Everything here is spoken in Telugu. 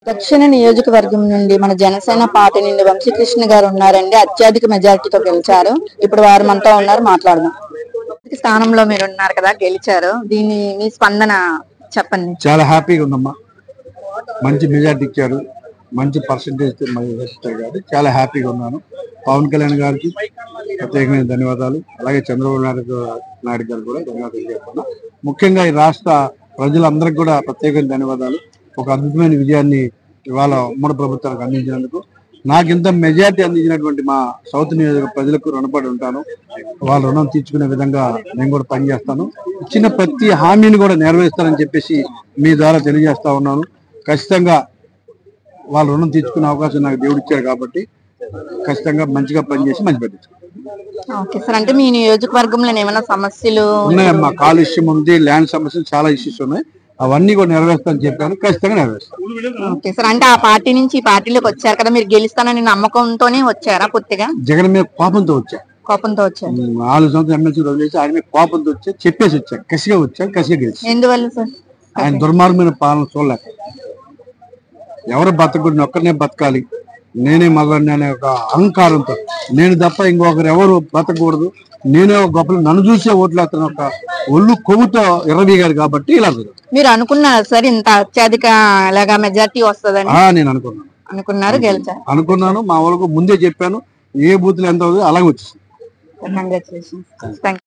దక్షిణ నియోజకవర్గం నుండి మన జనసేన పార్టీ నుండి వంశీకృష్ణ గారు ఉన్నారండి. అత్యధిక మెజారిటీతో గెలిచారు. ఇప్పుడు వారు మనతో ఉన్నారు, మాట్లాడదాం. స్థానంలో మీరు ఉన్నారు కదా, గెలిచారు. దీని మీ స్పందన చెప్పండి. చాలా హ్యాపీగా ఉందమ్మా. మంచి మెజారిటీ ఇచ్చారు, మంచి పర్సంటేజ్ కాబట్టి చాలా హ్యాపీగా ఉన్నాను. పవన్ కళ్యాణ్ గారికి ప్రత్యేకమైన ధన్యవాదాలు, అలాగే చంద్రబాబు నాయుడు గారు కూడా ధన్యవాదాలు చెప్తున్నా. ముఖ్యంగా ఈ రాష్ట్ర ప్రజలందరికీ కూడా ప్రత్యేకమైన ధన్యవాదాలు. ఒక అద్భుతమైన విజయాన్ని ఇవాళ ఉమ్మడి ప్రభుత్వానికి అందించినందుకు, నాకు ఇంత మెజారిటీ అందించినటువంటి మా సౌత్ నియోజక ప్రజలకు రుణపడి ఉంటాను. వాళ్ళ రుణం తీర్చుకునే విధంగా నేను కూడా పనిచేస్తాను. ఇచ్చిన ప్రతి హామీని కూడా నెరవేరుస్తానని చెప్పేసి మీ ద్వారా తెలియజేస్తా ఉన్నాను. ఖచ్చితంగా వాళ్ళ రుణం తీర్చుకునే అవకాశం నాకు దేవుడు ఇచ్చాడు కాబట్టి ఖచ్చితంగా మంచిగా పనిచేసి మంచి పెట్టించుకుంటాను. ఓకే సార్, అంటే మీ నియోజకవర్గంలో ఏమైనా సమస్యలు ఉన్నాయమ్మా? కాలుష్యం ఉంది, ల్యాండ్ సమస్యలు, చాలా ఇష్యూస్ ఉన్నాయి. అవన్నీ కూడా నెరవేరుస్తానని చెప్పాను, ఖచ్చితంగా నెరవేరుస్తాను. ఓకే సార్, అంటే ఆ పార్టీ నుంచి ఈ పార్టీలోకి వచ్చారు కదా, మీరు గెలుస్తానని నమ్మకంతోనే వచ్చారా? పూర్తిగా జగన్ మీద కోపంతో వచ్చా, కోపంతో వచ్చారు. 4 సంవత్సరాలు ఎమ్మెల్సీ వదిలేసి ఆయన మీద కోపంతో వచ్చా, చెప్పేసి వచ్చా, కసిగా గెలిచి. ఎందువల్ల సార్? ఆయన దుర్మార్గమైన పాలన చూడలేక, ఎవరు బతకూడదు, ఒక్కరినే బతకాలి, నేనే మగాడిని అనే ఒక అహంకారంతో, నేను తప్ప ఇంకొకరు ఎవరు బతకూడదు, నేనే ఒక గొప్పలు, నన్ను చూసే ఓట్లు అతను ఒక ఒళ్ళు కొవ్వుతో ఎర్రబీగారు కాబట్టి ఇలా మీరు అనుకున్నారు సార్ ఇంత అత్యధిక అలాగా మెజారిటీ వస్తుందని? నేను అనుకున్నాను. అనుకున్నారు, గెలిచారు. అనుకున్నాను, మా వాళ్ళకు ముందే చెప్పాను ఏ బూత్లు ఎంత అవుతుందో అలాగే వచ్చేసింది. కంగ్రాచులేషన్స్. Thank you.